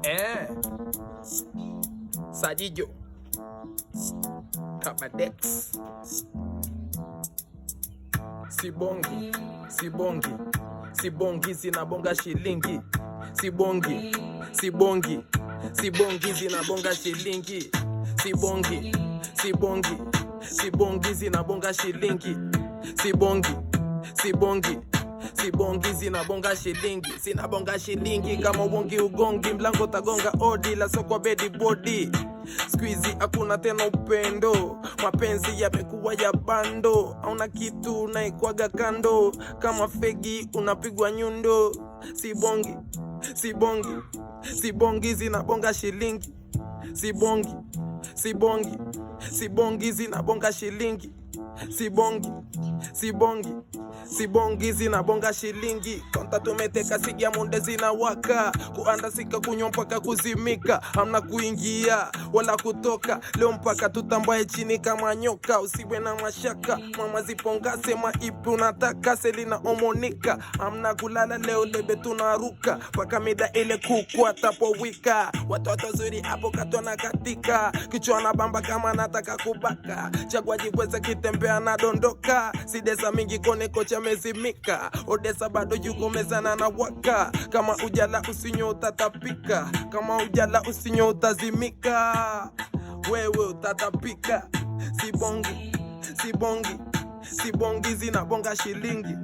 Eh, Sajijo kama Dex. Sibongi zinabonga shilingi. Sibongi zinabonga shilingi. Sibongi zinabonga shilingi. Sibongi zinabonga shilingi. Zinabonga shilingi kama uongi ugongi. Mlango tagonga odi la soko bedi body. Squeezy hakuna tena upendo. Mapenzi yamekuwa ya bando. Hauna kitu unaikwaga kando. Kama fegi unapigwa nyundo. Sibongi zinabonga shilingi. Sibongi zinabonga shilingi. Sibongi zinabonga shilingi. Konta tumeteka sigia munde zinawaka. Kuandasika kunywa mpaka kuzimika. Hamna kuingia wala kutoka. Leo mpaka tutambaye chini kama nyoka. Usiwe na mashaka. Mama ziponga sema ipi unataka. Selina Omonika. Hamna kulala leo lebe tunaruka. Paka mida ile kukua tapo wika. Watoto zuri hapo katona katika. Kichwa na bamba kama nataka kubaka. Chagua jibweza kitembea na dondoka. Sidesa mingi kone kocha mezimika. Odesa bado yuko mezana na waka. Kama ujala usinyo utatapika. Kama ujala usinyo utazimika. Wewe utatapika. Sibongi zinabonga shilingi.